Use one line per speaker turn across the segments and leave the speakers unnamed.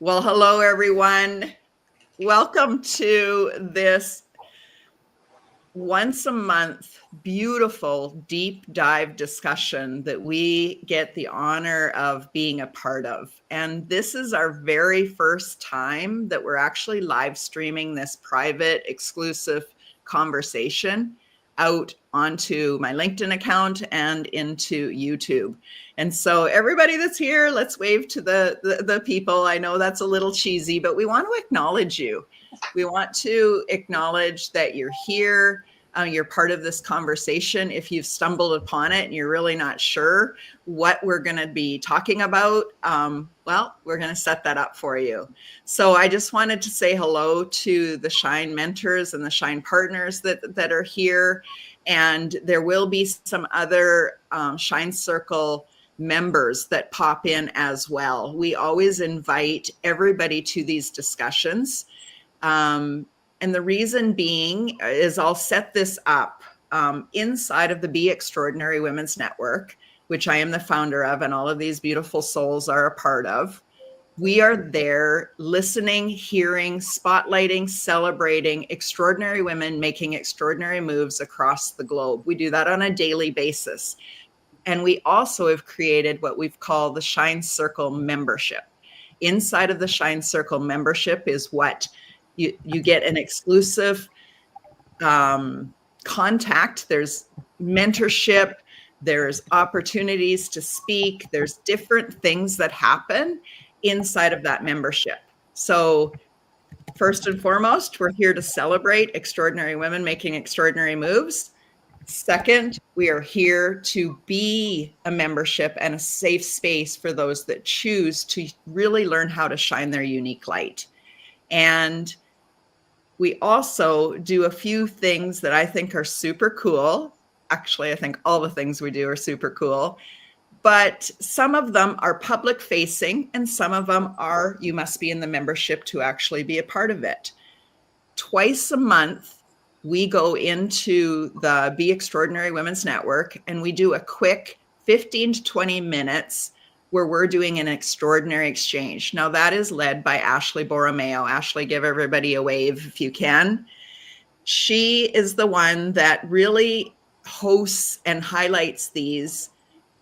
Well, hello, everyone. Welcome to this once a month beautiful deep dive discussion that we get the honor of being a part of. And this is our very first time that we're actually live streaming this private, exclusive conversation out onto my LinkedIn account and into YouTube. And so everybody that's here, let's wave to the people. I know that's a little cheesy, but we want to acknowledge you. We want to acknowledge that you're here. You're part of this conversation. If you've stumbled upon it and you're really not sure what we're going to be talking about, well, we're going to set that up for you. So I just wanted to say hello to the S.H.I.N.E mentors and the S.H.I.N.E partners that are here. And there will be some other S.H.I.N.E Circle members that pop in as well. We always invite everybody to these discussions. And the reason being is I'll set this up inside of the Be Extraordinary Women's Network, which I am the founder of, and all of these beautiful souls are a part of. We are there listening, hearing, spotlighting, celebrating extraordinary women making extraordinary moves across the globe. We do that on a daily basis. And we also have created what we've called the S.H.I.N.E Circle membership. Inside of the S.H.I.N.E Circle membership is what you get an exclusive contact. There's mentorship, there's opportunities to speak, there's different things that happen inside of that membership. So first and foremost, we're here to celebrate extraordinary women making extraordinary moves. Second, we are here to be a membership and a safe space for those that choose to really learn how to shine their unique light. And we also do a few things that I think are super cool. Actually, I think all the things we do are super cool, but some of them are public facing and some of them are, you must be in the membership to actually be a part of it. Twice a month, we go into the Be Extraordinary Women's Network and we do a quick 15 to 20 minutes where we're doing an extraordinary exchange. Now that is led by Ashley Borromeo. Ashley, give everybody a wave if you can. She is the one that really hosts and highlights these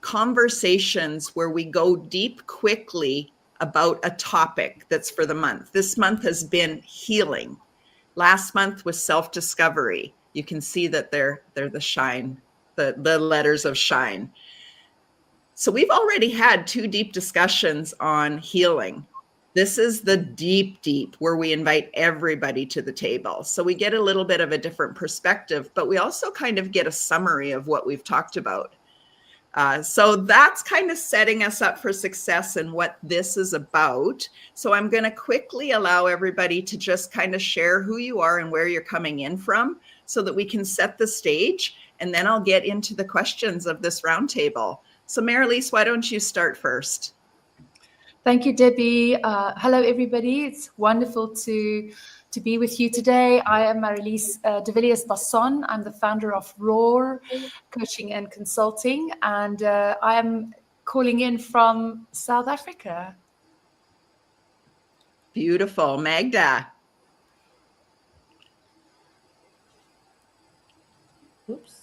conversations where we go deep quickly about a topic that's for the month. This month has been healing. Last month was self-discovery. You can see that they're the S.H.I.N.E, the letters of S.H.I.N.E. So we've already had 2 deep discussions on healing. This is the deep, where we invite everybody to the table. So we get a little bit of a different perspective, but we also kind of get a summary of what we've talked about. So that's kind of setting us up for success and what this is about. So I'm going to quickly allow everybody to just kind of share who you are and where you're coming in from so that we can set the stage. And then I'll get into the questions of this roundtable. So Marilise, why don't you start first?
Thank you, Debbie. Hello, everybody. It's wonderful to be with you today. I am Marilise de Villiers-Basson. I'm the founder of Roar Coaching and Consulting, and I am calling in from South Africa.
Beautiful. Magda.
Oops.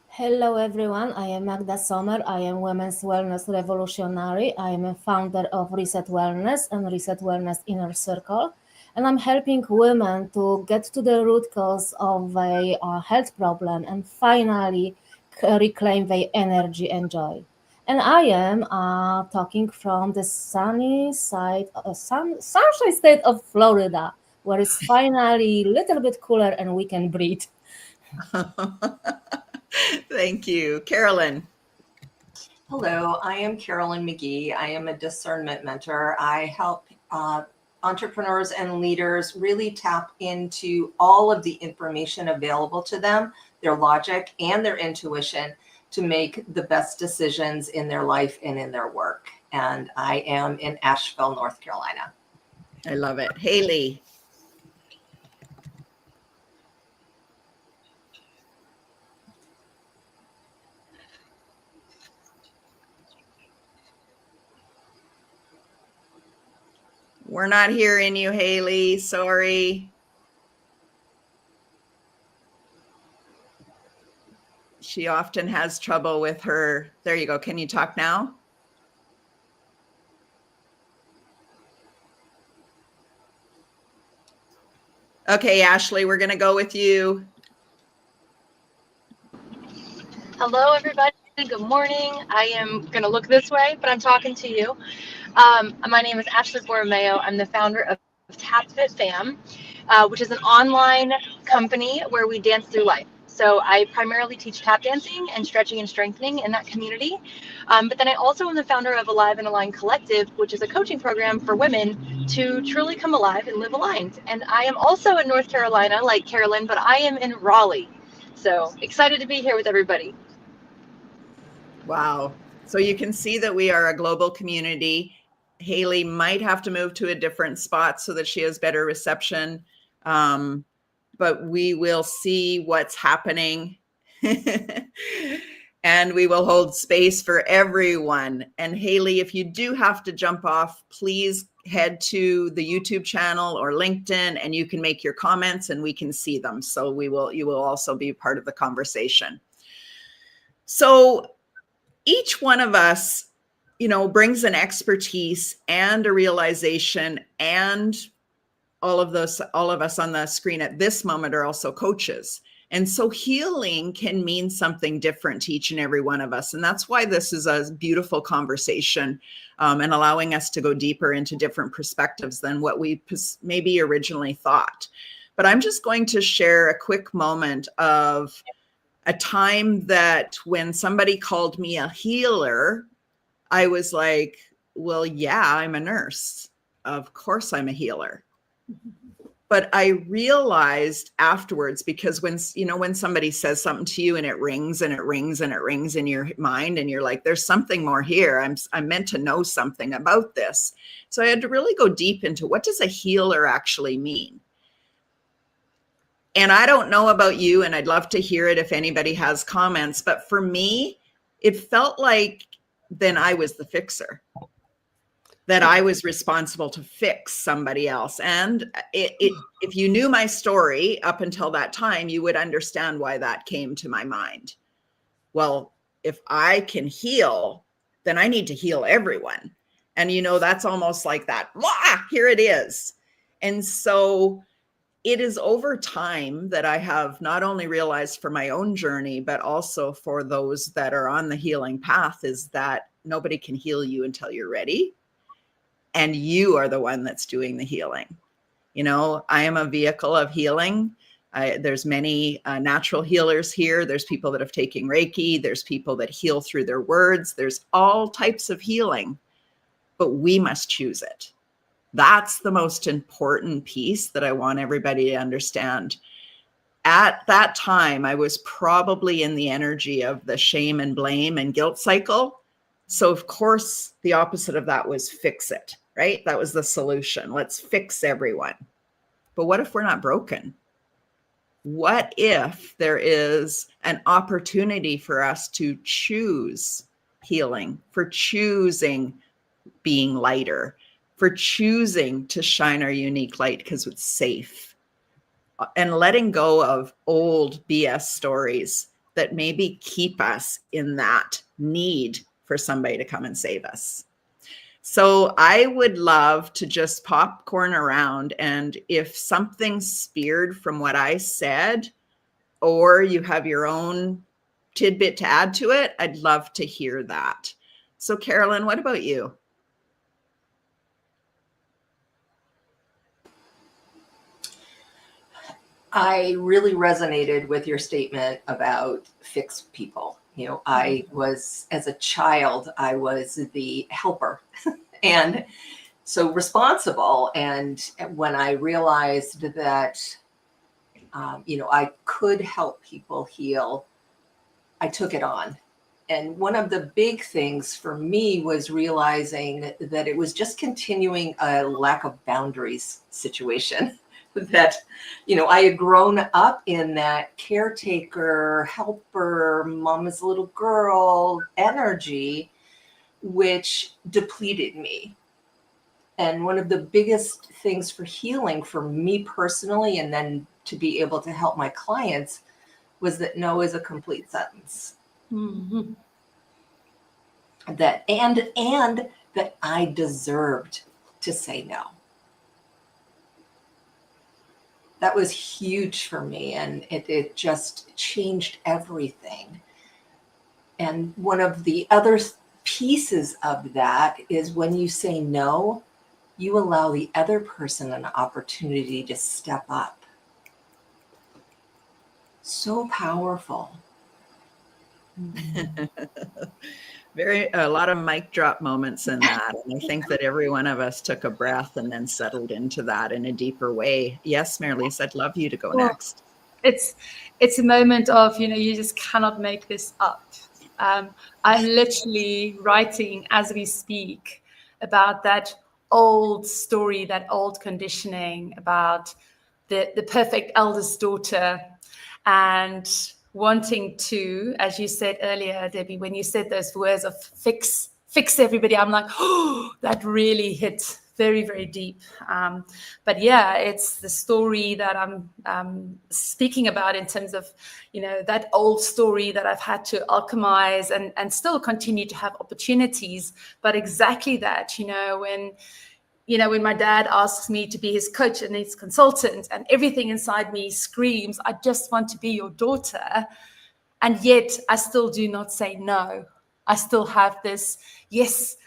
Hello, everyone. I am Magda Sommer. I am Women's Wellness Revolutionary. I am a founder of Reset Wellness and Reset Wellness Inner Circle. And I'm helping women to get to the root cause of a health problem and finally reclaim their energy and joy. And I am talking from the sunny side, sunshine state of Florida, where it's finally a little bit cooler and we can breathe.
Thank you. Carolyn.
Hello, I am Carolyn McGee. I am a discernment mentor. I help entrepreneurs and leaders really tap into all of the information available to them, their logic and their intuition to make the best decisions in their life and in their work. And I am in Asheville, North Carolina.
I love it. Haley. We're not hearing you, Haley. Sorry. She often has trouble with her. There you go. Can you talk now? Okay, Ashley, we're going to go with you.
Hello, everybody. Good morning. I am going to look this way, but I'm talking to you. My name is Ashley Borromeo. I'm the founder of Tap Fit Fam, which is an online company where we dance through life. So I primarily teach tap dancing and stretching and strengthening in that community. But then I also am the founder of Alive and Aligned Collective, which is a coaching program for women to truly come alive and live aligned. And I am also in North Carolina, like Carolyn, but I am in Raleigh. So excited to be here with everybody.
Wow. So you can see that we are a global community. Haley might have to move to a different spot so that she has better reception. But we will see what's happening. And we will hold space for everyone. And Haley, if you do have to jump off, please head to the YouTube channel or LinkedIn and you can make your comments and we can see them. So you will also be part of the conversation. So each one of us, brings an expertise and a realization, and all of us on the screen at this moment are also coaches. And so healing can mean something different to each and every one of us. And that's why this is a beautiful conversation, and allowing us to go deeper into different perspectives than what we maybe originally thought. But I'm just going to share a quick moment of a time that when somebody called me a healer, I was like, well, yeah, I'm a nurse. Of course I'm a healer. But I realized afterwards, because when somebody says something to you and it rings and it rings and it rings in your mind and you're like, there's something more here. I'm meant to know something about this. So I had to really go deep into what does a healer actually mean? And I don't know about you, and I'd love to hear it if anybody has comments, but for me, it felt like then I was the fixer, that I was responsible to fix somebody else. And if you knew my story up until that time, you would understand why that came to my mind. Well, if I can heal, then I need to heal everyone. And that's almost like that, here it is. And so it is over time that I have not only realized for my own journey, but also for those that are on the healing path, is that nobody can heal you until you're ready. And you are the one that's doing the healing. I am a vehicle of healing. There's many natural healers here. There's people that have taken Reiki. There's people that heal through their words. There's all types of healing, but we must choose it. That's the most important piece that I want everybody to understand. At that time, I was probably in the energy of the shame and blame and guilt cycle. So of course, the opposite of that was fix it, right? That was the solution. Let's fix everyone. But what if we're not broken? What if there is an opportunity for us to choose healing, for choosing being lighter, for choosing to shine our unique light because it's safe, and letting go of old BS stories that maybe keep us in that need for somebody to come and save us. So I would love to just popcorn around, and if something speared from what I said, or you have your own tidbit to add to it, I'd love to hear that. So Carolyn, what about you?
I really resonated with your statement about fix people. I was, as a child, I was the helper and so responsible. And when I realized that, I could help people heal, I took it on. And one of the big things for me was realizing that it was just continuing a lack of boundaries situation. That, I had grown up in that caretaker, helper, mama's little girl energy, which depleted me. And one of the biggest things for healing for me personally, and then to be able to help my clients, was that no is a complete sentence.
Mm-hmm.
That and that I deserved to say no. That was huge for me, and it just changed everything. And one of the other pieces of that is when you say no, you allow the other person an opportunity to step up. So powerful.
A lot of mic drop moments in that. And I think that every one of us took a breath and then settled into that in a deeper way. Yes, Marlies, I'd love you to go next.
It's a moment of, you just cannot make this up. I'm literally writing as we speak about that old story, that old conditioning about the perfect eldest daughter, and wanting to, as you said earlier, Debbie, when you said those words of fix everybody, I'm like, oh, that really hit very, very deep. But yeah, it's the story that I'm speaking about in terms of, that old story that I've had to alchemize and still continue to have opportunities. But exactly that, when my dad asks me to be his coach and his consultant, and everything inside me screams, I just want to be your daughter. And yet I still do not say no. I still have this, yes,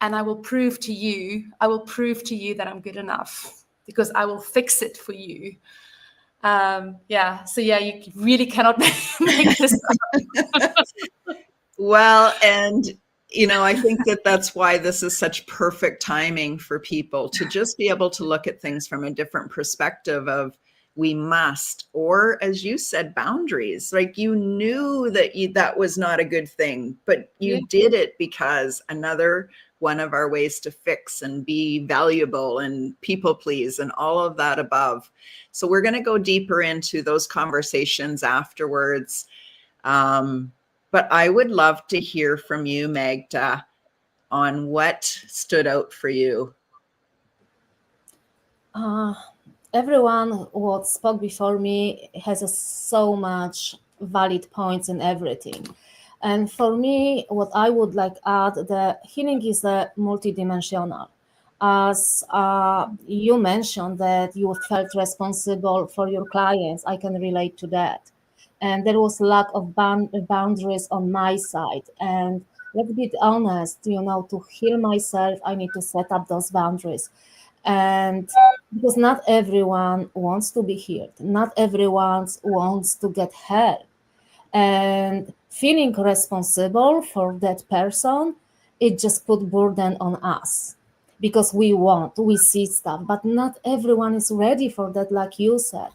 and I will prove to you that I'm good enough, because I will fix it for you. So you really cannot make this up.
Well, and I think that that's why this is such perfect timing for people to just be able to look at things from a different perspective of we must, or as you said, boundaries. Like you knew that that was not a good thing, but you did it because another one of our ways to fix and be valuable and people please and all of that above. So we're going to go deeper into those conversations afterwards. But I would love to hear from you, Magda, on what stood out for you.
Everyone what spoke before me has so much valid points in everything. And for me, what I would like add, the healing is multidimensional. As you mentioned that you felt responsible for your clients, I can relate to that. And there was lack of boundaries on my side. And let's be honest, to heal myself, I need to set up those boundaries. And because not everyone wants to be healed, not everyone wants to get help, and feeling responsible for that person, it just put burden on us, because we see stuff, but not everyone is ready for that, like you said.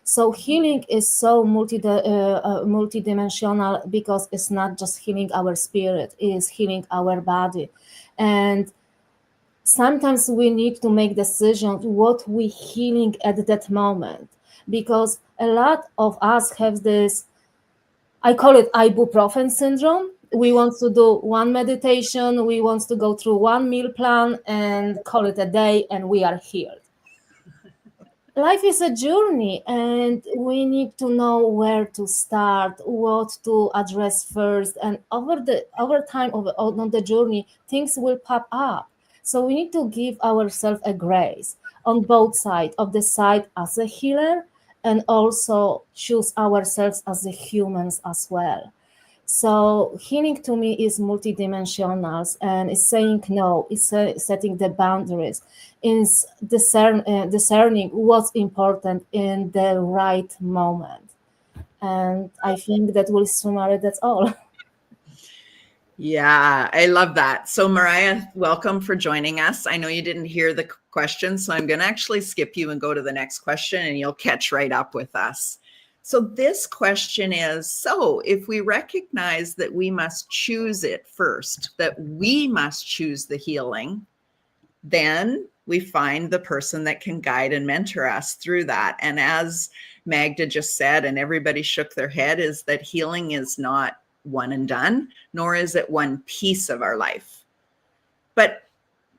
So healing is so multidimensional, because it's not just healing our spirit, it is healing our body. And sometimes we need to make decisions what we healing at that moment, because a lot of us have this, I call it ibuprofen syndrome. We want to do one meditation, we want to go through one meal plan and call it a day, and we are healed. Life is a journey, and we need to know where to start, what to address first, and over time on the journey, things will pop up. So we need to give ourselves a grace on both sides of the side as a healer, and also choose ourselves as the humans as well. So healing to me is multidimensional, and it's saying no, it's setting the boundaries, is discerning what's important in the right moment. And I think that will summarize that's all.
Yeah, I love that. So Mariah, welcome for joining us. I know you didn't hear the question, so I'm going to actually skip you and go to the next question, and you'll catch right up with us. So this question is, so if we recognize that we must choose it first, that we must choose the healing, then we find the person that can guide and mentor us through that. And as Magda just said, and everybody shook their head, is that healing is not one and done, nor is it one piece of our life. But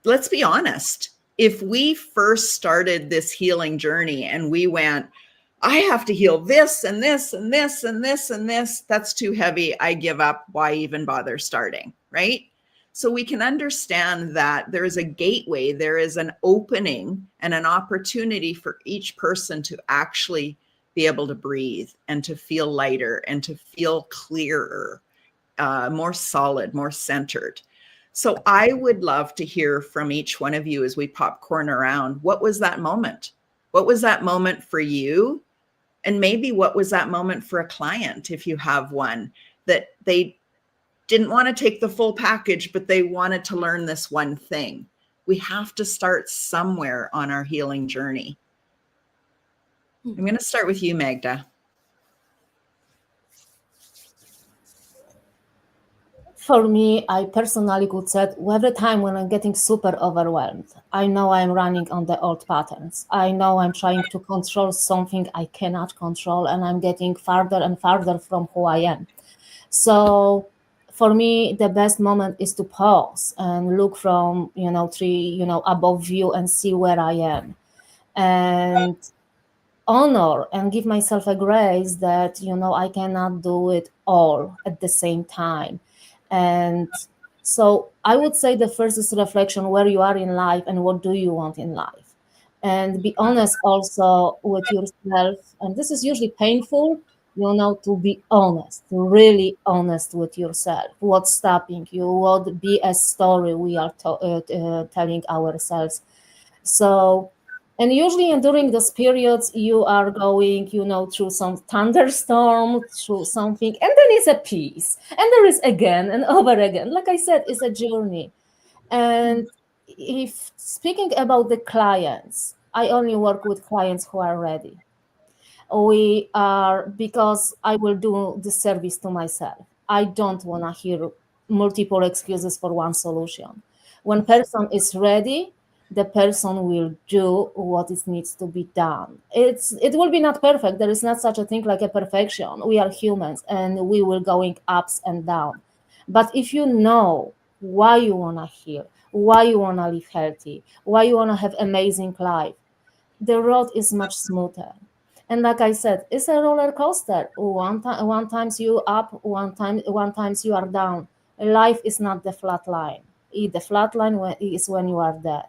let's be honest, if we first started this healing journey and we went, I have to heal this and this and this and this and this, that's too heavy, I give up, why even bother starting, right? So we can understand that there is a gateway, there is an opening and an opportunity for each person to actually be able to breathe and to feel lighter and to feel clearer, more solid, more centered. So I would love to hear from each one of you as we popcorn around. What was that moment? What was that moment for you? And maybe what was that moment for a client, if you have one, that they didn't want to take the full package, but they wanted to learn this one thing. We have to start somewhere on our healing journey. I'm going to start with you, Magda.
For me, I personally could say every time when I'm getting super overwhelmed, I know I'm running on the old patterns. I know I'm trying to control something I cannot control, and I'm getting farther and farther from who I am. So for me, the best moment is to pause and look from, above view and see where I am, and honor and give myself a grace that, I cannot do it all at the same time. And so I would say the first is reflection where you are in life and what do you want in life. And be honest also with yourself. And this is usually painful, to be honest, to really honest with yourself. What's stopping you? What BS story we are telling ourselves? So, and usually during those periods, you are going, through some thunderstorm, through something, and then it's a peace. And there is again and over again. Like I said, it's a journey. And if speaking about the clients, I only work with clients who are ready. We are, because I will do the service to myself. I don't want to hear multiple excuses for one solution. When person is ready, the person will do what it needs to be done. It will be not perfect. There is not such a thing like a perfection. We are humans and we will going ups and down. But if you know why you want to heal, why you want to live healthy, why you want to have amazing life, the road is much smoother. And like I said, it's a roller coaster. One times you up, one times you are down. Life is not the flat line. The flat line is when you are dead.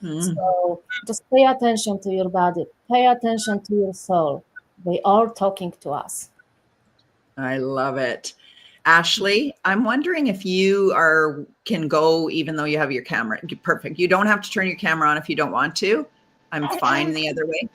So just pay attention to your body, pay attention to your soul. They are talking to us.
I love it. Ashley, I'm wondering if you can go even though you have your camera. Perfect. You don't have to turn your camera on if you don't want to. I'm fine the other way.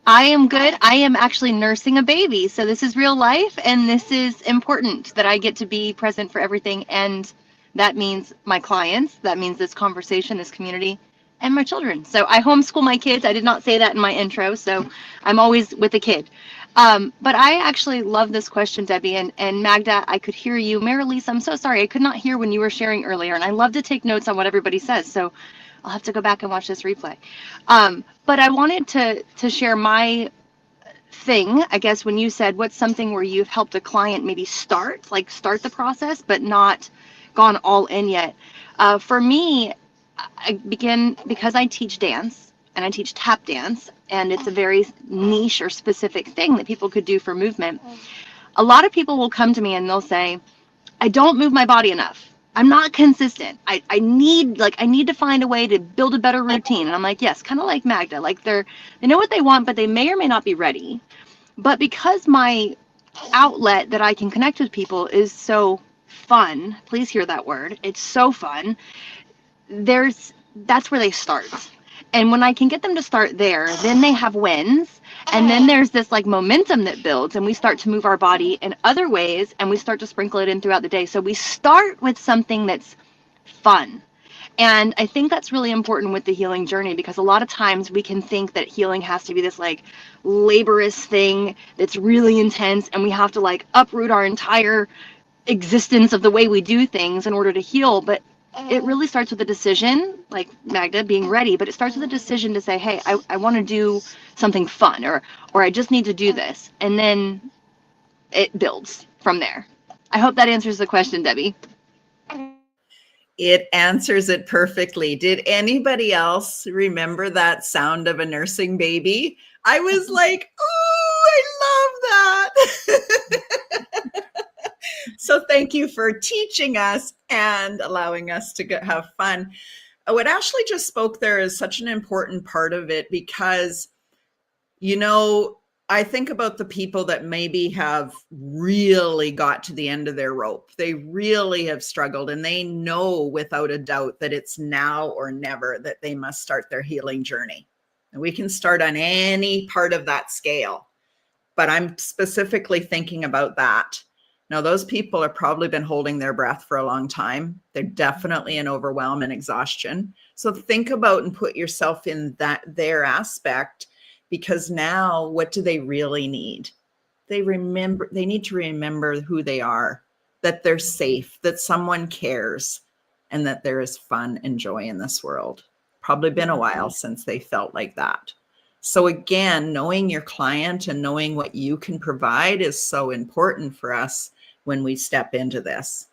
I am good. I am actually nursing a baby. So this is real life, and this is important that I get to be present for everything. And that means my clients, that means this conversation, this community, and my children. So I homeschool my kids. I did not say that in my intro, so I'm always with a kid. But I actually love this question, Debbie, and Magda, I could hear you. Marilise, I'm so sorry. I could not hear when you were sharing earlier, and I love to take notes on what everybody says. So I'll have to go back and watch this replay. But I wanted to share my thing, I guess, when you said what's something where you've helped a client maybe start the process, but not gone all in yet. For me, I begin because I teach dance and I teach tap dance, and it's a very niche or specific thing that people could do for movement. A lot of people will come to me and they'll say, I don't move my body enough. I'm not consistent. I need to find a way to build a better routine. And I'm like, yes, kind of like Magda, like they know what they want, but they may or may not be ready. But because my outlet that I can connect with people is so fun, please hear that word. It's so fun. That's where they start. And when I can get them to start there, then they have wins. And then there's this like momentum that builds, and we start to move our body in other ways, and we start to sprinkle it in throughout the day. So we start with something that's fun. And I think that's really important with the healing journey, because a lot of times we can think that healing has to be this like laborious thing that's really intense, and we have to like uproot our entire existence of the way we do things in order to heal. But it really starts with a decision, like Magda being ready, but it starts with a decision to say, hey, I want to do something fun, or I just need to do this. And then it builds from there. I hope that answers the question, Debbie.
It answers it perfectly. Did anybody else remember that sound of a nursing baby? I was like, oh, I love that. So thank you for teaching us and allowing us to have fun. What Ashley just spoke there is such an important part of it because, you know, I think about the people that maybe have really got to the end of their rope. They really have struggled and they know without a doubt that it's now or never that they must start their healing journey. And we can start on any part of that scale, but I'm specifically thinking about that. Now, those people have probably been holding their breath for a long time. They're definitely in overwhelm and exhaustion. So think about and put yourself in their aspect, because now what do they really need? They need to remember who they are, that they're safe, that someone cares, and that there is fun and joy in this world. Probably been a while since they felt like that. So again, knowing your client and knowing what you can provide is so important for us when we step into this.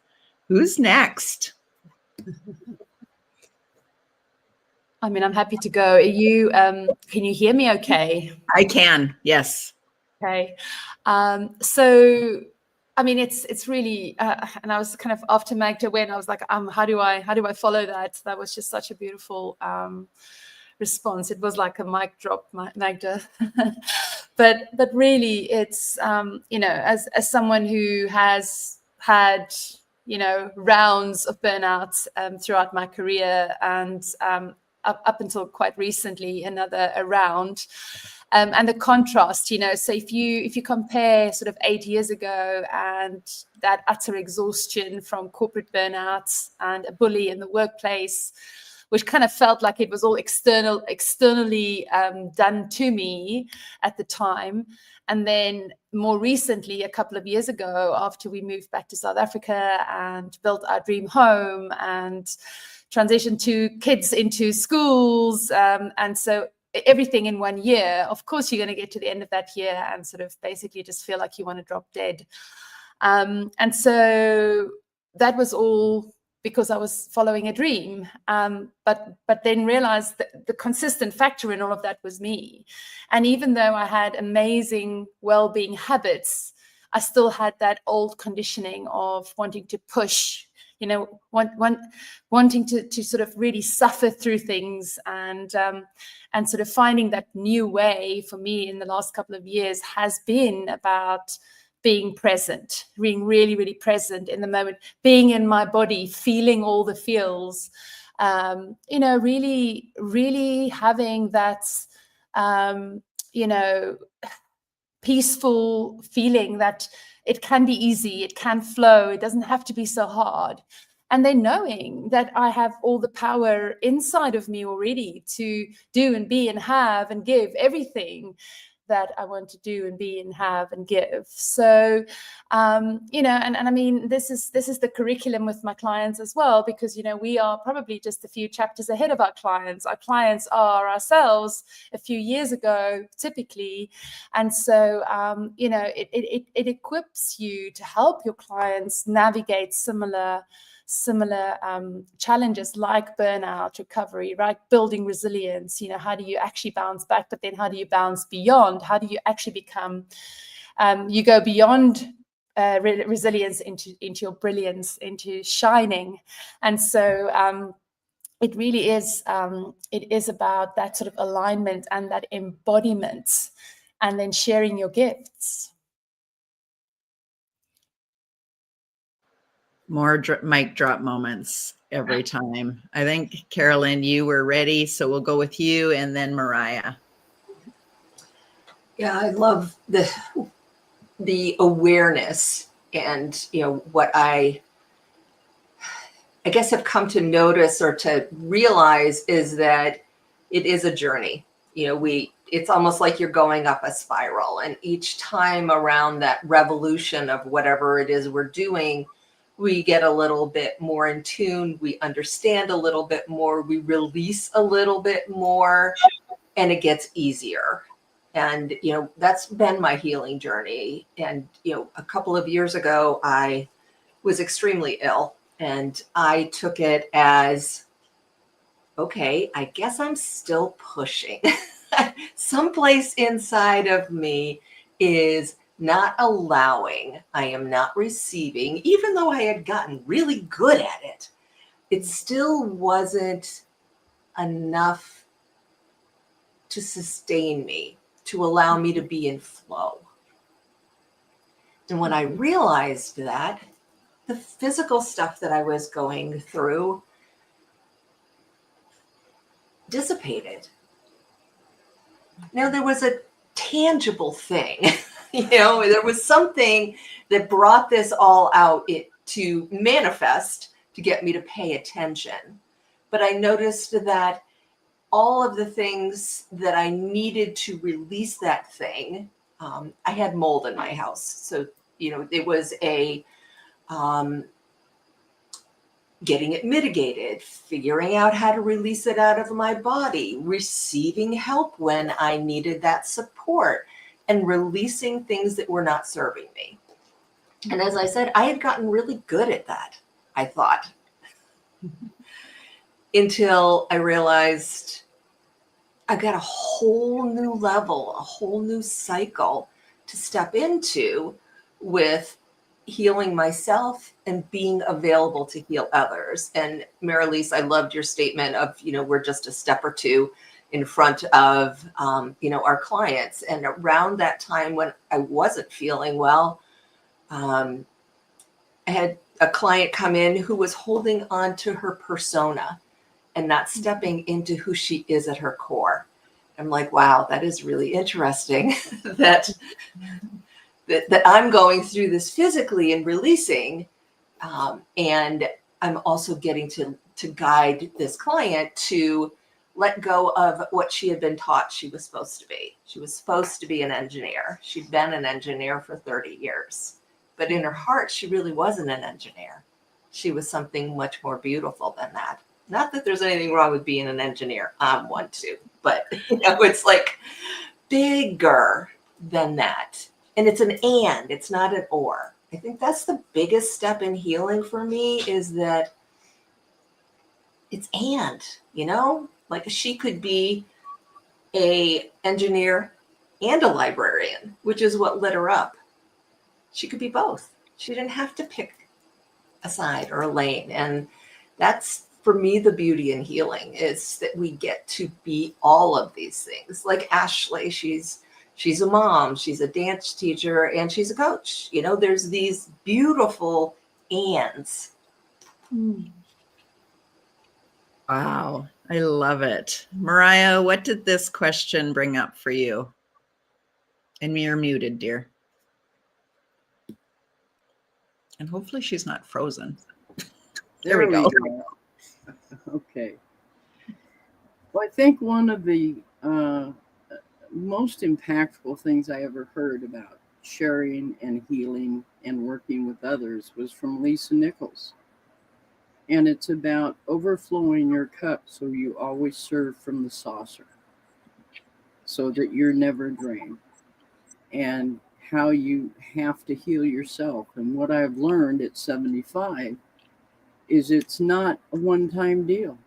Who's next?
I mean, I'm happy to go. Are you, can you hear me okay?
I can, yes.
Okay. So, I mean, it's really, and I was kind of after Magda when I was like, how do I follow that? That was just such a beautiful response. It was like a mic drop, Magda. but really, it's you know, as someone who has had, you know, rounds of burnout throughout my career, and up until quite recently another round. And the contrast, you know, so if you compare sort of 8 years ago and that utter exhaustion from corporate burnouts and a bully in the workplace, which kind of felt like it was all externally done to me at the time. And then more recently, a couple of years ago, after we moved back to South Africa and built our dream home and transitioned 2 kids into schools, and so everything in 1 year, of course, you're going to get to the end of that year and sort of basically just feel like you want to drop dead. And so that was all because I was following a dream, but then realized that the consistent factor in all of that was me. And even though I had amazing well-being habits, I still had that old conditioning of wanting to push, you know, wanting to sort of really suffer through things, and sort of finding that new way for me in the last couple of years has been about being present, being really, really present in the moment, being in my body, feeling all the feels, you know, really, really having that, you know, peaceful feeling that it can be easy, it can flow, it doesn't have to be so hard. And then knowing that I have all the power inside of me already to do and be and have and give everything that I want to do and be and have and give. So, you know, and I mean, this is the curriculum with my clients as well, because, you know, we are probably just a few chapters ahead of our clients. Our clients are ourselves a few years ago, typically. And so, you know, it equips you to help your clients navigate similar challenges like burnout, recovery, right? Building resilience, you know, how do you actually bounce back, but then how do you bounce beyond? How do you actually become, you go beyond resilience into your brilliance, into shining. And so it really is, it is about that sort of alignment and that embodiment, and then sharing your gifts.
More mic drop moments every time. I think, Carolyn, you were ready, so we'll go with you and then Mariah.
Yeah, I love the awareness, and, you know, what I guess have come to notice or to realize is that it is a journey. You know, it's almost like you're going up a spiral, and each time around that revolution of whatever it is we're doing, we get a little bit more in tune, we understand a little bit more, we release a little bit more, and it gets easier. And, you know, that's been my healing journey. And, you know, a couple of years ago, I was extremely ill. And I took it as, okay, I guess I'm still pushing. Someplace inside of me is not allowing, I am not receiving, even though I had gotten really good at it. It still wasn't enough to sustain me, to allow me to be in flow. And when I realized that, the physical stuff that I was going through dissipated. Now there was a tangible thing, there was something that brought this all out to manifest, to get me to pay attention. But I noticed that all of the things that I needed to release that thing, I had mold in my house. So, it was getting it mitigated, figuring out how to release it out of my body, receiving help when I needed that support, and releasing things that were not serving me. And as I said, I had gotten really good at that, I thought, until I realized I've got a whole new level, a whole new cycle to step into with healing myself and being available to heal others. And Marilise, I loved your statement of, we're just a step or two in front of, our clients. And around that time when I wasn't feeling well, I had a client come in who was holding on to her persona and not stepping into who she is at her core. I'm like, wow, that is really interesting that I'm going through this physically and releasing. And I'm also getting to guide this client to let go of what she had been taught she was supposed to be. She was supposed to be an engineer. She'd been an engineer for 30 years. But in her heart, she really wasn't an engineer. She was something much more beautiful than that. Not that there's anything wrong with being an engineer. I'm one too. But, it's like bigger than that. And it's an and, it's not an or. I think that's the biggest step in healing for me, is that it's and, like she could be a engineer and a librarian, which is what lit her up. She could be both. She didn't have to pick a side or a lane. And that's, for me, the beauty in healing, is that we get to be all of these things. Like Ashley, she's a mom, she's a dance teacher, and she's a coach. There's these beautiful ands.
Wow, I love it. Mariah, what did this question bring up for you? And you're muted, dear. And hopefully she's not frozen. There we go.
Okay. Well, I think one of the most impactful things I ever heard about sharing and healing and working with others was from Lisa Nichols. And it's about overflowing your cup so you always serve from the saucer, so that you're never drained, and how you have to heal yourself. And what I've learned at 75 is it's not a one-time deal.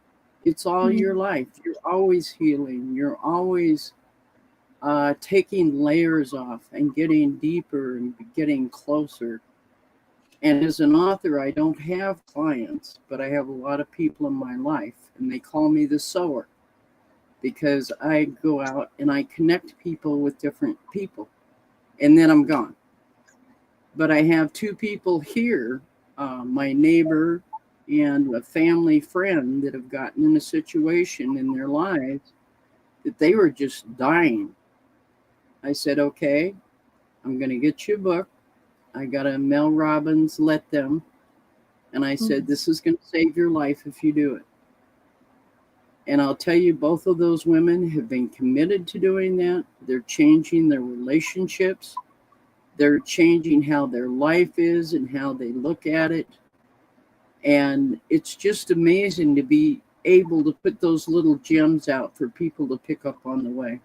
It's all your life. You're always healing. You're always taking layers off and getting deeper and getting closer. And as an author, I don't have clients, but I have a lot of people in my life, and they call me the sower, because I go out and I connect people with different people, and then I'm gone. But I have two people here, my neighbor and a family friend, that have gotten in a situation in their lives that they were just dying. I said, okay, I'm going to get you a book. I got a Mel Robbins, Let Them. And I said, this is going to save your life if you do it. And I'll tell you, both of those women have been committed to doing that. They're changing their relationships. They're changing how their life is and how they look at it. And it's just amazing to be able to put those little gems out for people to pick up on the way.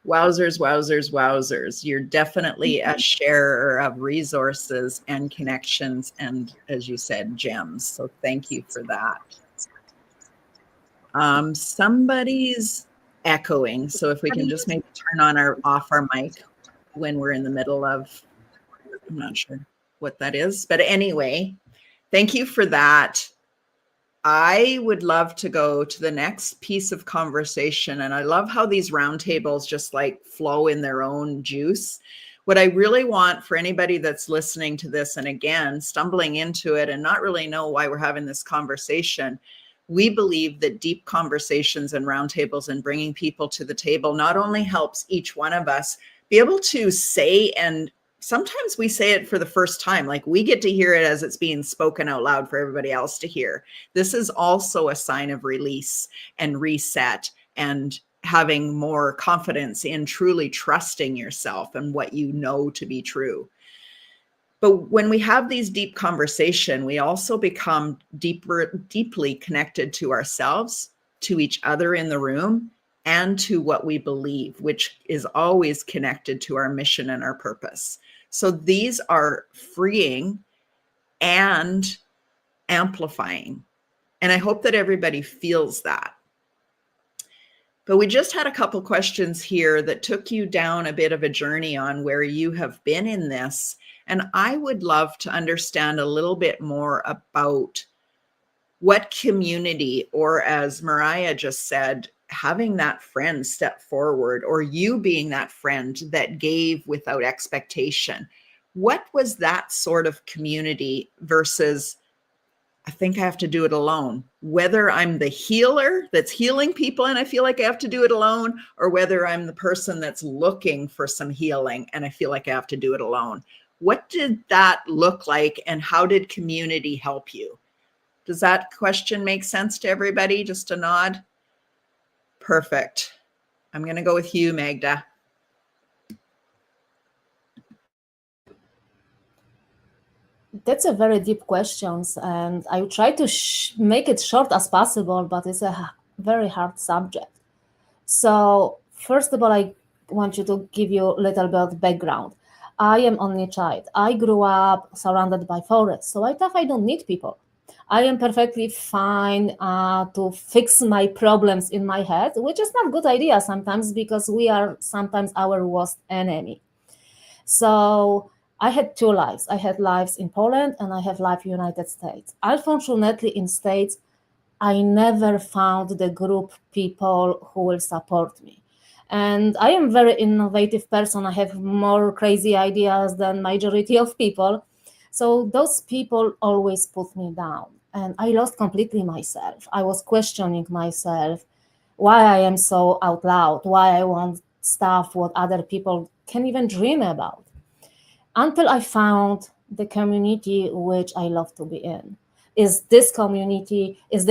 Wowzers, wowzers, wowzers. You're definitely a sharer of resources and connections and, as you said, gems. So thank you for that. Somebody's echoing. So if we can just maybe turn on off our mic when we're in the middle of, I'm not sure what that is. But anyway, thank you for that. I would love to go to the next piece of conversation. And I love how these roundtables just like flow in their own juice. What I really want for anybody that's listening to this, and again, stumbling into it and not really know why we're having this conversation, we believe that deep conversations and roundtables and bringing people to the table not only helps each one of us be able to say, and sometimes we say it for the first time, like we get to hear it as it's being spoken out loud for everybody else to hear. This is also a sign of release and reset and having more confidence in truly trusting yourself and what you know to be true. But when we have these deep conversations, we also become deeply connected to ourselves, to each other in the room, and to what we believe, which is always connected to our mission and our purpose. So these are freeing and amplifying. And I hope that everybody feels that. But we just had a couple questions here that took you down a bit of a journey on where you have been in this. And I would love to understand a little bit more about what community, or as Mariah just said, having that friend step forward, or you being that friend that gave without expectation. What was that sort of community versus, I think I have to do it alone? Whether I'm the healer that's healing people and I feel like I have to do it alone, or whether I'm the person that's looking for some healing and I feel like I have to do it alone. What did that look like, and how did community help you? Does that question make sense to everybody? Just a nod. Perfect. I'm going to go with you, Magda.
That's a very deep question, and I will try to make it short as possible, but it's a very hard subject. So first of all, I want you to give you a little bit of background. I am only child. I grew up surrounded by forests, so I thought I don't need people. I am perfectly fine to fix my problems in my head, which is not a good idea sometimes, because we are sometimes our worst enemy. So I had two lives. I had lives in Poland and I have life in United States. Unfortunately, in States, I never found the group people who will support me. And I am very innovative person. I have more crazy ideas than majority of people. So those people always put me down. And I lost completely myself. I was questioning myself, why I am so out loud, why I want stuff what other people can even dream about. Until I found the community which I love to be in. Is the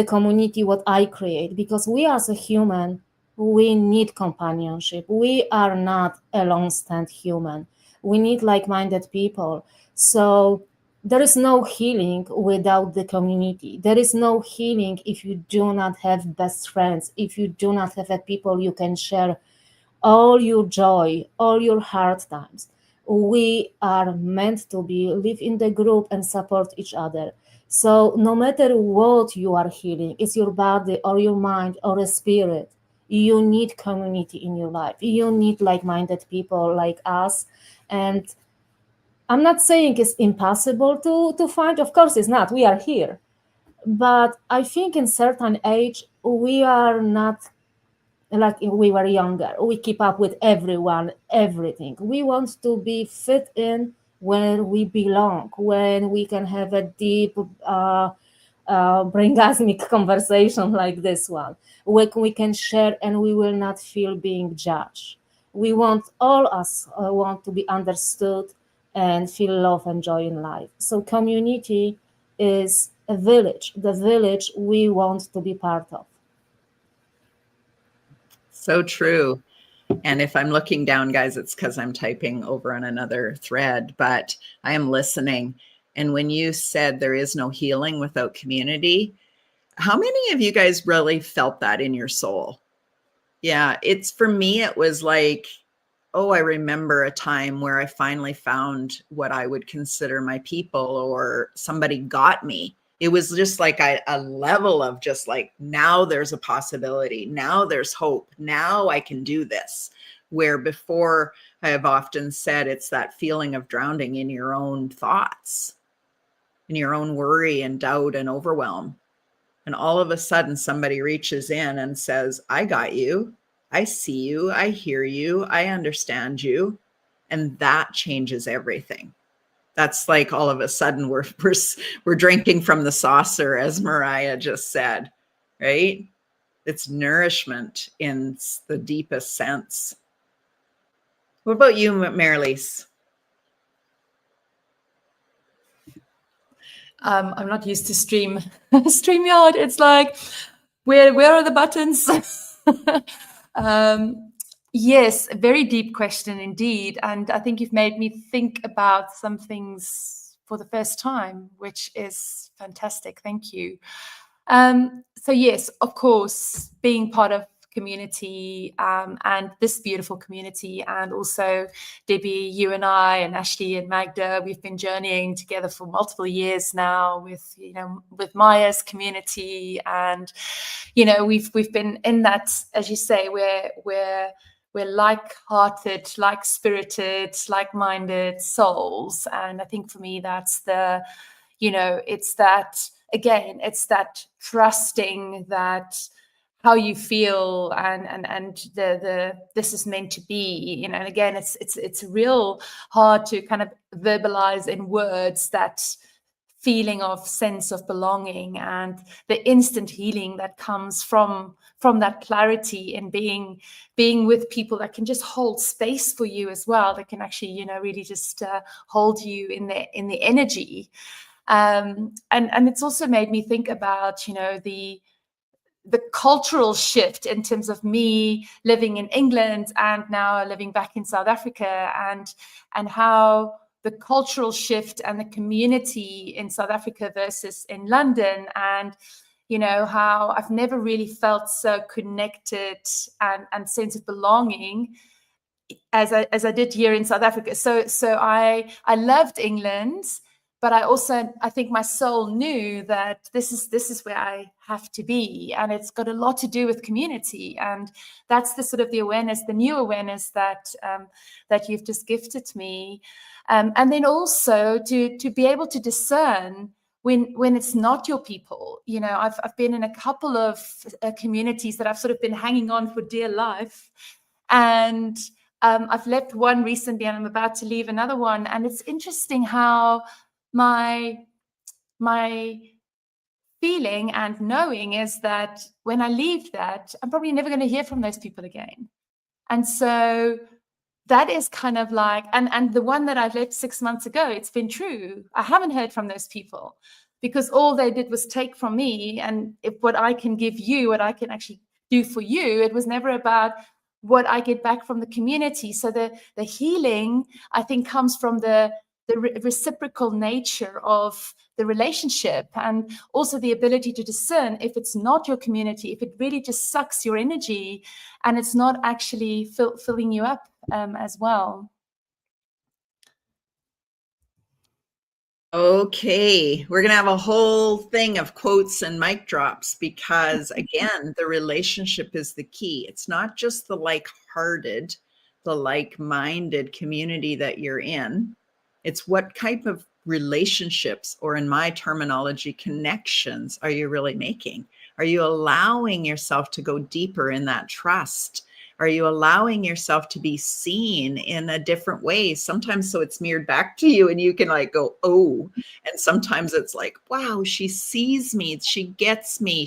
community what I create, because we as a human, we need companionship. We are not a lone stand human. We need like-minded people. So there is no healing without the community. There is no healing if you do not have best friends, if you do not have a people you can share all your joy, all your hard times. We are meant to live in the group and support each other. So no matter what you are healing, it's your body or your mind or a spirit, you need community in your life. You need like-minded people like us. And I'm not saying it's impossible to find. Of course it's not. We are here. But I think in certain age, we are not like we were younger. We keep up with everyone, everything. We want to be fit in where we belong, when we can have a deep, braingasmic conversation like this one, where we can share and we will not feel being judged. We want all us want to be understood and feel love and joy in life. So community is a village, the village we want to be part of.
So true. And if I'm looking down, guys, it's because I'm typing over on another thread, but I am listening. And when you said there is no healing without community, how many of you guys really felt that in your soul? Yeah, it's for me, it was like oh, I remember a time where I finally found what I would consider my people, or somebody got me. It was just like a level of just like, now there's a possibility. Now there's hope. Now I can do this. Where before, I have often said, it's that feeling of drowning in your own thoughts, in your own worry and doubt and overwhelm. And all of a sudden, somebody reaches in and says, I got you. I see you. I hear you. I understand you. And that changes everything. That's like all of a sudden we're drinking from the saucer, as Mariah just said, right? It's nourishment in the deepest sense. What about you, Marilise?
I'm not used to StreamYard. It's like, where are the buttons? Yes, a very deep question indeed. And I think you've made me think about some things for the first time, which is fantastic. Thank you. So yes, of course, being part of community and this beautiful community, and also Debbie, you and I and Ashley and Magda, we've been journeying together for multiple years now with, you know, with Maya's community, and, you know, we've been in that, as you say, we're like-hearted, like-spirited, like-minded souls. And I think for me, that's the, you know, it's that, again, it's that trusting that how you feel and the this is meant to be, you know. And again, it's real hard to kind of verbalize in words that feeling of sense of belonging and the instant healing that comes from that clarity and being with people that can just hold space for you as well, that can actually, you know, really just hold you in the energy. And it's also made me think about, you know, the cultural shift in terms of me living in England and now living back in South Africa, and how the cultural shift and the community in South Africa versus in London, and, you know, how I've never really felt so connected and sense of belonging as I did here in South Africa. So I loved England, but I think my soul knew that this is where I have to be, and it's got a lot to do with community, and that's the sort of the awareness, the new awareness that that you've just gifted me, and then also to be able to discern when it's not your people. You know, I've been in a couple of communities that I've sort of been hanging on for dear life, and I've left one recently, and I'm about to leave another one, and it's interesting how my feeling and knowing is that when I leave that, I'm probably never going to hear from those people again. And so that is kind of like, and the one that I left 6 months ago, it's been true. I haven't heard from those people because all they did was take from me, and if what I can give you, what I can actually do for you, it was never about what I get back from the community. So the healing, I think, comes from the reciprocal nature of the relationship, and also the ability to discern if it's not your community, if it really just sucks your energy and it's not actually filling you up as well.
Okay, we're going to have a whole thing of quotes and mic drops because, again, the relationship is the key. It's not just the like-hearted, the like-minded community that you're in. It's what type of relationships, or in my terminology, connections, are you really making? Are you allowing yourself to go deeper in that trust? Are you allowing yourself to be seen in a different way? Sometimes so it's mirrored back to you and you can like go, oh, and sometimes it's like, wow, she sees me, she gets me,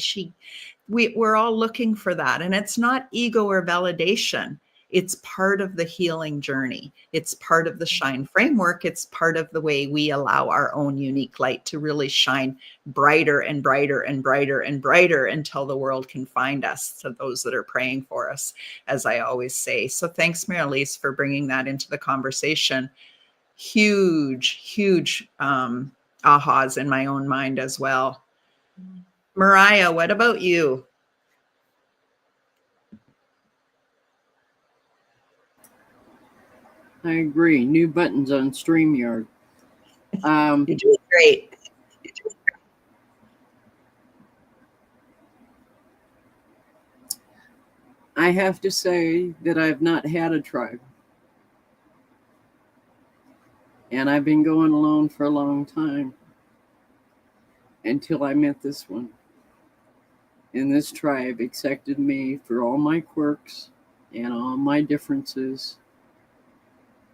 we're all looking for that. And it's not ego or validation. It's part of the healing journey. It's part of the S.H.I.N.E Framework. It's part of the way we allow our own unique light to really shine brighter and brighter and brighter and brighter until the world can find us, to those that are praying for us, as I always say. So thanks, Marilise, for bringing that into the conversation. Huge, huge ahas in my own mind as well. Mariah, what about you?
I agree. New buttons on StreamYard.
You're doing great.
I have to say that I've not had a tribe. And I've been going alone for a long time until I met this one. And this tribe accepted me for all my quirks and all my differences.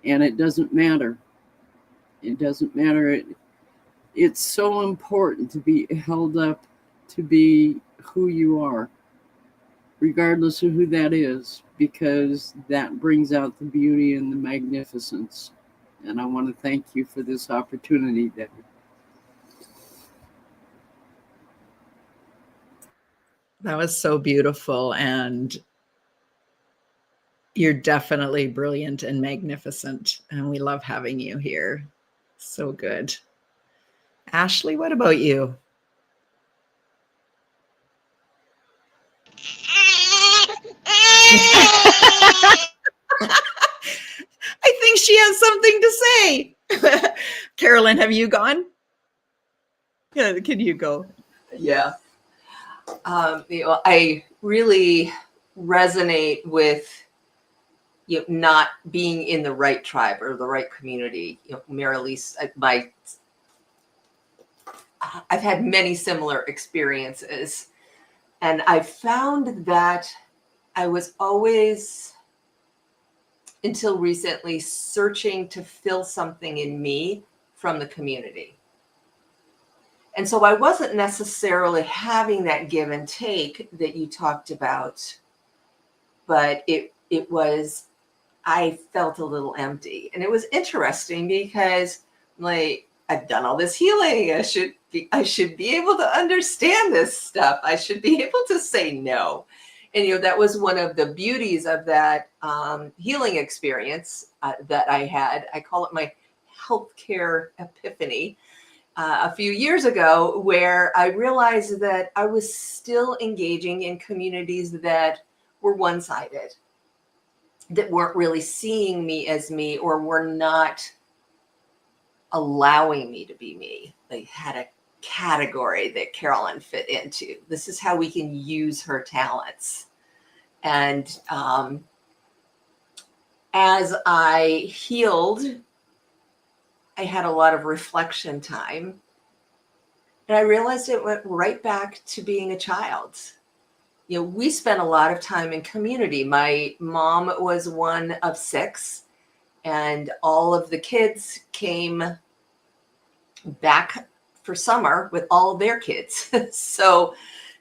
And it doesn't matter. It doesn't matter. It's so important to be held up to be who you are, regardless of who that is, because that brings out the beauty and the magnificence. And I want to thank you for this opportunity, Debbie.
That was so beautiful. And you're definitely brilliant and magnificent. And we love having you here. So good. Ashley, what about you? I think she has something to say. Carolyn, have you gone? Yeah, can you go?
Yeah. I really resonate with not being in the right tribe or the right community. Marilise, I've had many similar experiences, and I found that I was always, until recently, searching to fill something in me from the community. And so I wasn't necessarily having that give and take that you talked about, but it was, I felt a little empty. And it was interesting because I've done all this healing. I should be able to understand this stuff. I should be able to say no. And that was one of the beauties of that healing experience that I had. I call it my healthcare epiphany. A few years ago, where I realized that I was still engaging in communities that were one-sided, that weren't really seeing me as me, or were not allowing me to be me. They had a category that Carolyn fit into. This is how we can use her talents. And as I healed, I had a lot of reflection time. And I realized it went right back to being a child. We spent a lot of time in community. My mom was one of 6, and all of the kids came back for summer with all of their kids. So,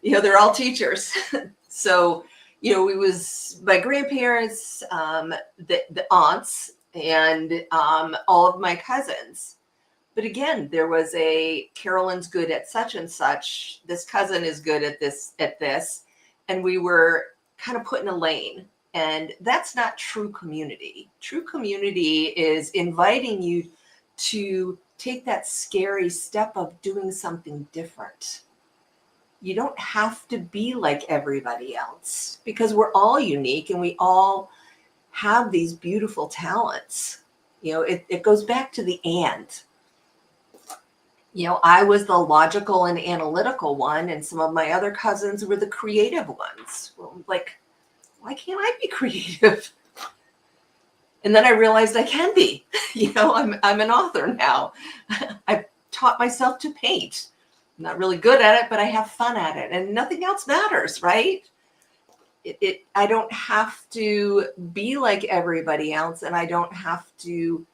they're all teachers. So, it was my grandparents, the aunts, and all of my cousins. But again, there was a Carolyn's good at such and such. This cousin is good at this. And we were kind of put in a lane. And that's not true community. True community is inviting you to take that scary step of doing something different. You don't have to be like everybody else, because we're all unique and we all have these beautiful talents. It goes back to the and. I was the logical and analytical one, and some of my other cousins were the creative ones. Well, why can't I be creative? And then I realized I can be. I'm an author now. I've taught myself to paint. I'm not really good at it, but I have fun at it, and nothing else matters, right? I don't have to be like everybody else, and I don't have to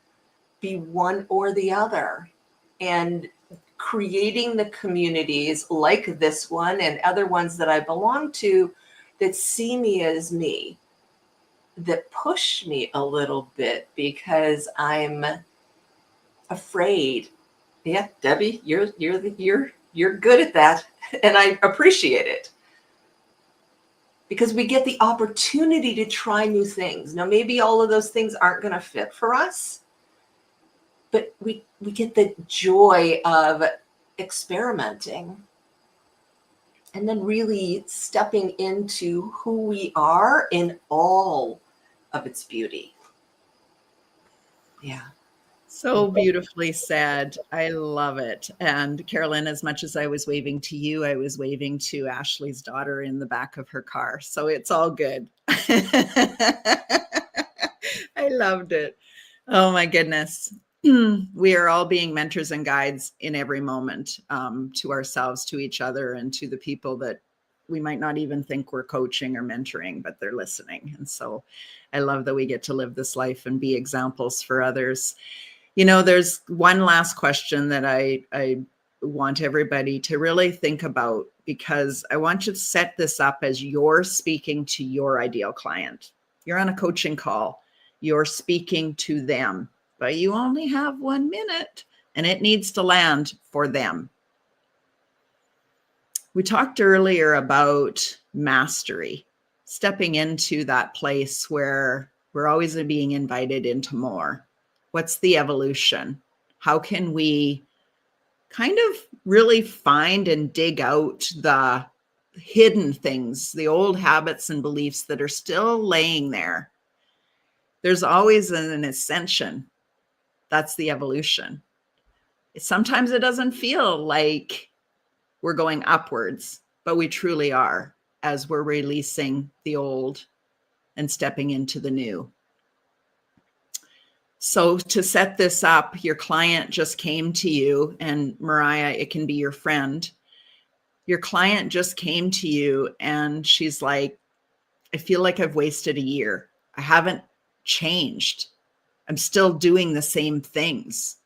be one or the other. And creating the communities like this one and other ones that I belong to that see me as me, that push me a little bit because I'm afraid. Yeah, Debbie, you're good at that, and I appreciate it, because we get the opportunity to try new things. Now, maybe all of those things aren't going to fit for us, but we get the joy of experimenting and then really stepping into who we are in all of its beauty. Yeah.
So beautifully said. I love it. And Carolyn, as much as I was waving to you, I was waving to Ashley's daughter in the back of her car. So it's all good. I loved it. Oh my goodness. We are all being mentors and guides in every moment, to ourselves, to each other, and to the people that we might not even think we're coaching or mentoring, but they're listening. And so I love that we get to live this life and be examples for others. You know, there's one last question that I want everybody to really think about, because I want you to set this up as you're speaking to your ideal client. You're on a coaching call, you're speaking to them, but you only have 1 minute and it needs to land for them. We talked earlier about mastery, stepping into that place where we're always being invited into more. What's the evolution? How can we kind of really find and dig out the hidden things, the old habits and beliefs that are still laying there? There's always an ascension. That's the evolution. Sometimes it doesn't feel like we're going upwards, but we truly are, as we're releasing the old and stepping into the new. So to set this up, your client just came to you, and Mariah, it can be your friend. Your client just came to you and she's like, I feel like I've wasted a year. I haven't changed. I'm still doing the same things.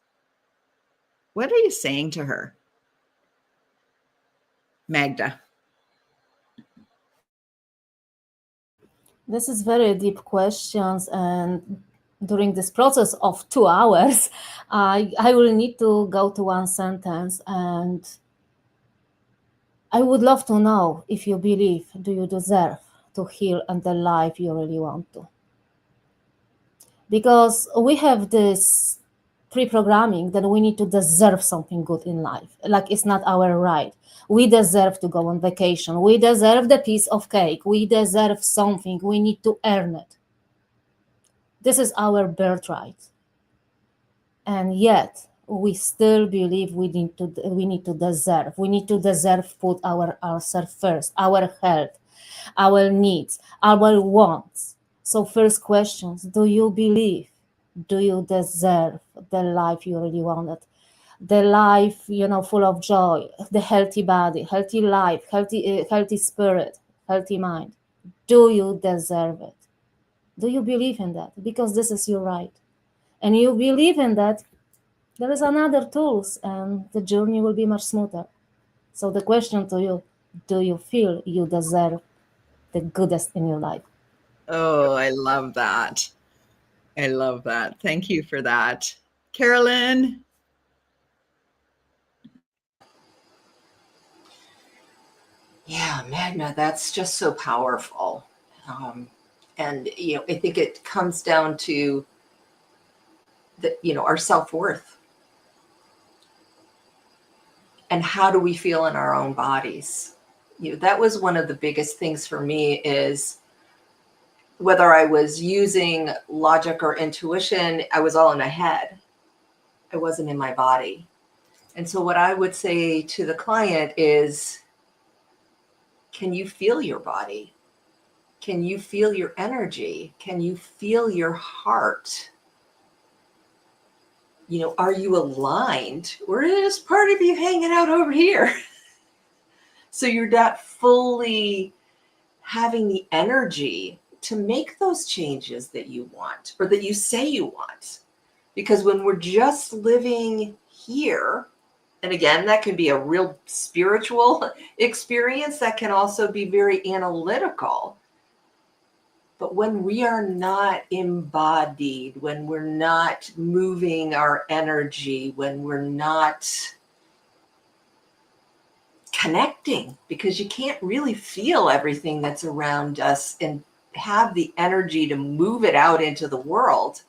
What are you saying to her? Magda.
This is very deep questions, and during this process of 2 hours, I will need to go to one sentence, and I would love to know if you believe, do you deserve to heal and the life you really want to? Because we have this pre-programming that we need to deserve something good in life. Like it's not our right. We deserve to go on vacation. We deserve the piece of cake. We deserve something. We need to earn it. This is our birthright. And yet we still believe we need to deserve. We need to deserve, put ourselves first, our health, our needs, our wants. So first questions, do you believe? Do you deserve the life you really wanted? The life, full of joy, the healthy body, healthy life, healthy spirit, healthy mind. Do you deserve it? Do you believe in that? Because this is your right. And you believe in that, there is another tools and the journey will be much smoother. So the question to you, do you feel you deserve the goodest in your life?
Oh, I love that. I love that. Thank you for that. Carolyn?
Yeah, Magna, that's just so powerful. And, I think it comes down to our self-worth. And how do we feel in our own bodies? That was one of the biggest things for me, is whether I was using logic or intuition, I was all in my head. I wasn't in my body. And so what I would say to the client is, can you feel your body? Can you feel your energy? Can you feel your heart? Are you aligned? Or is part of you hanging out over here? So you're not fully having the energy to make those changes that you want, or that you say you want. Because when we're just living here, and again, that can be a real spiritual experience, that can also be very analytical. But when we are not embodied, when we're not moving our energy, when we're not connecting, because you can't really feel everything that's around us and have the energy to move it out into the world,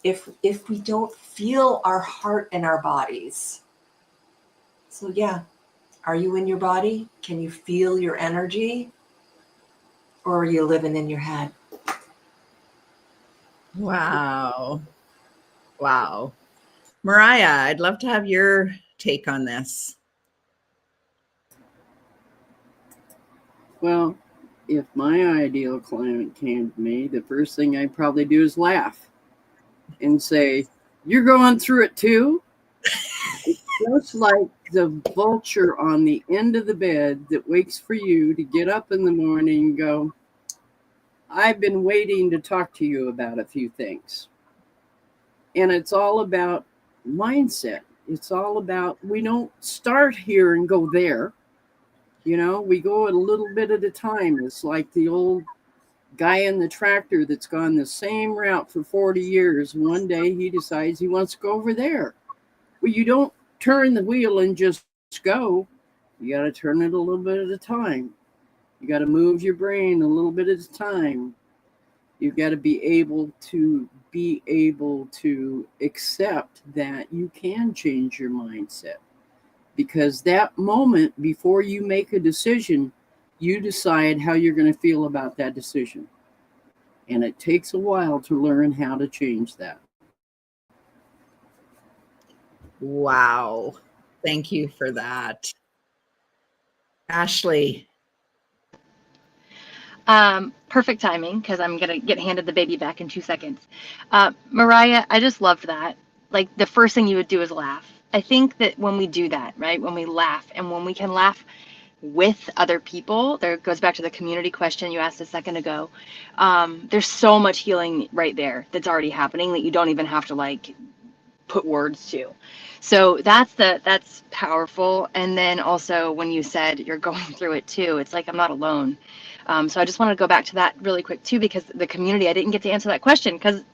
if we don't feel our heart and our bodies. So yeah, are you in your body? Can you feel your energy? Or are you living in your head?
Wow. Wow. Mariah, I'd love to have your take on this.
Well, if my ideal client came to me, the first thing I'd probably do is laugh and say, "You're going through it too?" It's just like the vulture on the end of the bed that waits for you to get up in the morning and go, "I've been waiting to talk to you about a few things." And it's all about mindset. It's all about, we don't start here and go there. You know, we go a little bit at a time. It's like the old guy in the tractor that's gone the same route for 40 years. One day he decides he wants to go over there. Well, you don't turn the wheel and just go. You got to turn it a little bit at a time. You got to move your brain a little bit at a time. You've got to be able to accept that you can change your mindset. Because that moment before you make a decision, you decide how you're going to feel about that decision. And it takes a while to learn how to change that.
Wow. Thank you for that. Ashley.
Perfect timing, because I'm going to get handed the baby back in 2 seconds. Mariah, I just loved that. Like, the first thing you would do is laugh. I think that when we do that, right, when we laugh, and when we can laugh with other people, there goes back to the community question you asked a second ago. There's so much healing right there that's already happening that you don't even have to like put words to. So that's powerful. And then also when you said you're going through it too, it's like I'm not alone. So I just want to go back to that really quick too, because the community, I didn't get to answer that question because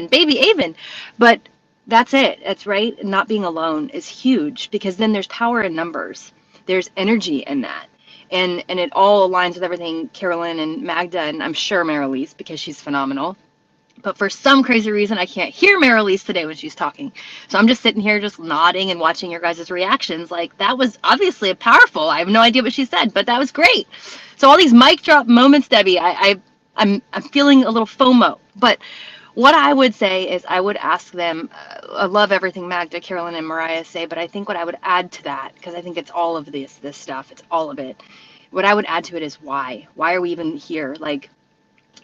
baby Avon, but that's it. That's right. Not being alone is huge, because then there's power in numbers. There's energy in that. And it all aligns with everything Carolyn and Magda, and I'm sure Marilise, because she's phenomenal. But for some crazy reason, I can't hear Marilise today when she's talking. So I'm just sitting here just nodding and watching your guys' reactions. Like, that was obviously powerful. I have no idea what she said, but that was great. So all these mic drop moments, Debbie, I'm feeling a little FOMO. But what I would say is I would ask them, I love everything Magda, Carolyn, and Mariah say, but I think what I would add to that, because I think it's all of this stuff, it's all of it. What I would add to it is why? Why are we even here? Like,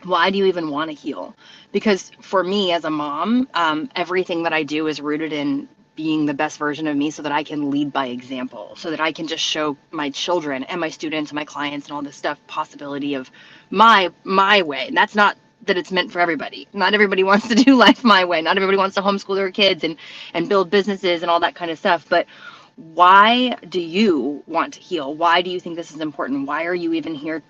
why do you even want to heal? Because for me as a mom, everything that I do is rooted in being the best version of me, so that I can lead by example, so that I can just show my children and my students and my clients and all this stuff possibility of my way. And that's not that it's meant for everybody. Not everybody wants to do life my way. Not everybody wants to homeschool their kids and build businesses and all that kind of stuff. But why do you want to heal? Why do you think this is important? Why are you even here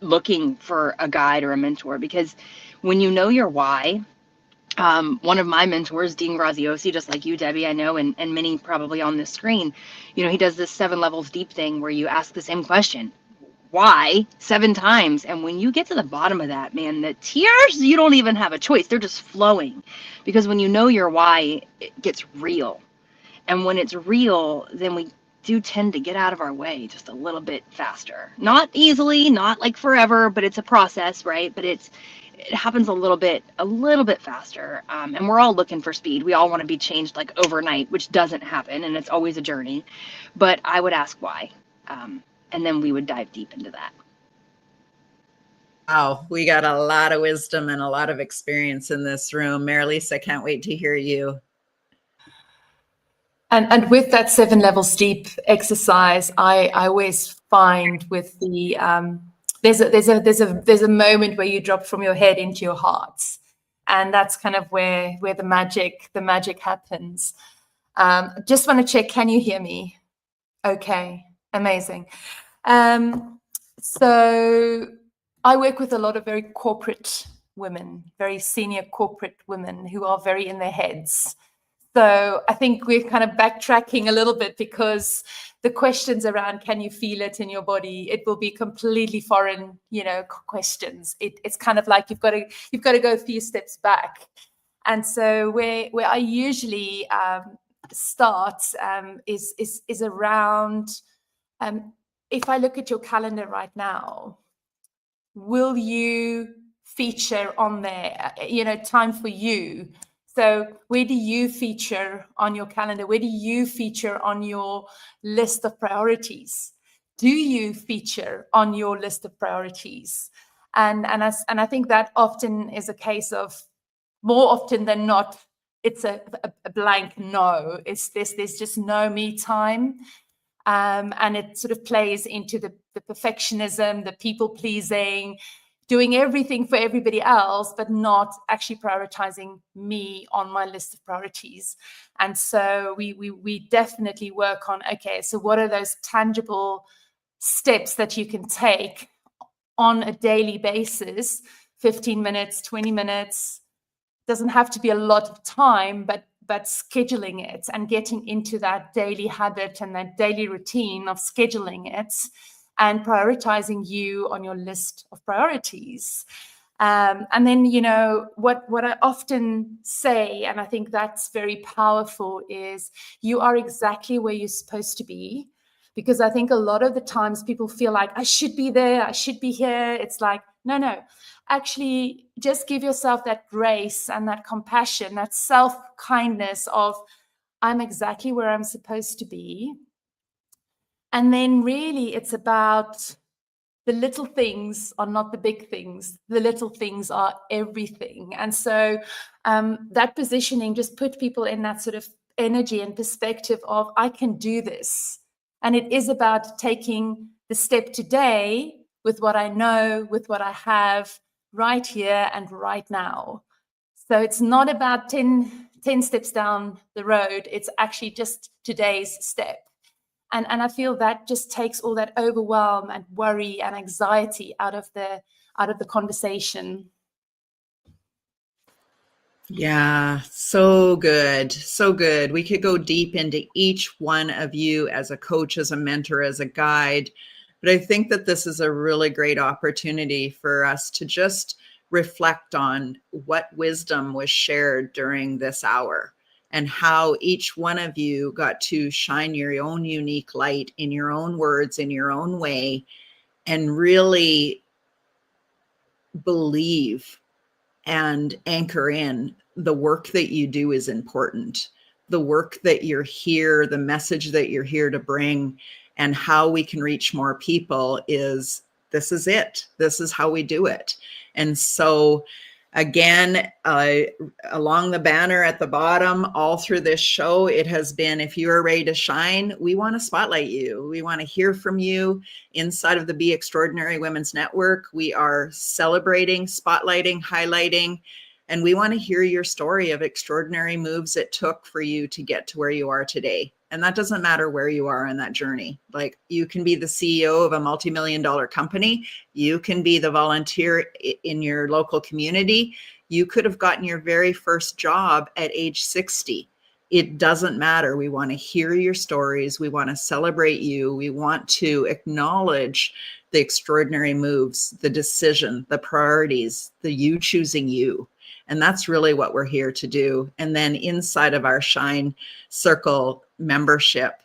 looking for a guide or a mentor? Because when you know your why, one of my mentors, Dean Graziosi, just like you, Debbie, I know, and many probably on this screen, you know, he does this 7 levels deep thing where you ask the same question, why, 7 times. And when you get to the bottom of that, man, the tears, you don't even have a choice. They're just flowing. Because when you know your why, it gets real. And when it's real, then we do tend to get out of our way just a little bit faster. Not easily, not like forever, but it's a process, right? But it happens a little bit faster. And we're all looking for speed. We all want to be changed like overnight, which doesn't happen, and it's always a journey. But I would ask why, and then we would dive deep into that.
Wow, we got a lot of wisdom and a lot of experience in this room. Marilise, I can't wait to hear you.
And with that 7 levels deep exercise, I always find with the there's a moment where you drop from your head into your heart, and that's kind of where the magic happens. Just want to check, can you hear me? Okay, amazing. So I work with a lot of very corporate women, very senior corporate women who are very in their heads. So I think we're kind of backtracking a little bit, because the questions around can you feel it in your body, it will be completely foreign, questions. It's kind of like you've got to go a few steps back. And so where I usually start is around, if I look at your calendar right now, will you feature on there, time for you, So where do you feature on your calendar? Where do you feature on your list of priorities? Do you feature on your list of priorities? And I think that often is a case of, more often than not, it's a blank no. There's just no me time. And it sort of plays into the perfectionism, the people pleasing, doing everything for everybody else, but not actually prioritizing me on my list of priorities. And so we definitely work on, okay, so what are those tangible steps that you can take on a daily basis? 15 minutes, 20 minutes, doesn't have to be a lot of time, but scheduling it and getting into that daily habit and that daily routine of scheduling it and prioritizing you on your list of priorities. And then, you know, what I often say, and I think that's very powerful, is you are exactly where you're supposed to be. Because I think a lot of the times people feel like, I should be there, I should be here. It's like, no. Actually, just give yourself that grace and that compassion, that self-kindness of, I'm exactly where I'm supposed to be. And then really it's about the little things are not the big things. The little things are everything. And so that positioning just put people in that sort of energy and perspective of, I can do this. And it is about taking the step today with what I know, with what I have right here and right now. So it's not about 10 steps down the road. It's actually just today's step. And I feel that just takes all that overwhelm and worry and anxiety out of the conversation.
Yeah, so good. So good. We could go deep into each one of you as a coach, as a mentor, as a guide. But I think that this is a really great opportunity for us to just reflect on what wisdom was shared during this hour and how each one of you got to shine your own unique light in your own words, in your own way, and really believe and anchor in the work that you do is important. The work that you're here, the message that you're here to bring, and how we can reach more people is, this is it. This is how we do it. And so again, along the banner at the bottom, all through this show, it has been, if you are ready to shine, we want to spotlight you. We want to hear from you. Inside of the Be Extraordinary Women's Network, we are celebrating, spotlighting, highlighting, and we want to hear your story of extraordinary moves it took for you to get to where you are today. And that doesn't matter where you are in that journey. Like, you can be the CEO of a multi-million-dollar company. You can be the volunteer in your local community. You could have gotten your very first job at age 60. It doesn't matter. We want to hear your stories. We want to celebrate you. We want to acknowledge the extraordinary moves, the decision, the priorities, the you choosing you. And that's really what we're here to do. And then inside of our S.H.I.N.E Circle membership,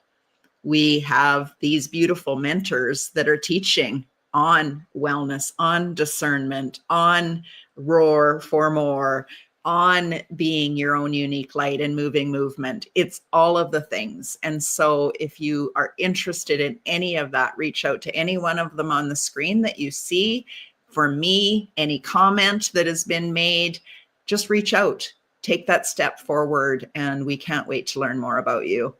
we have these beautiful mentors that are teaching on wellness, on discernment, on roar for more, on being your own unique light and moving movement. It's all of the things. And so if you are interested in any of that, reach out to any one of them on the screen that you see. For me, any comment that has been made, just reach out, take that step forward, and we can't wait to learn more about you.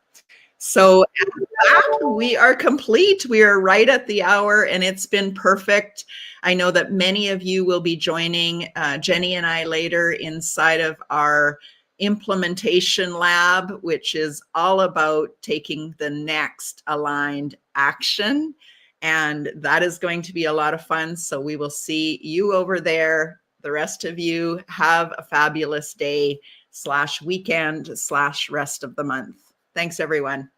So at that, we are complete. We are right at the hour, and it's been perfect. I know that many of you will be joining Jenny and I later inside of our implementation lab, which is all about taking the next aligned action. And that is going to be a lot of fun. So we will see you over there. The rest of you, have a fabulous day /weekend /rest of the month. Thanks, everyone.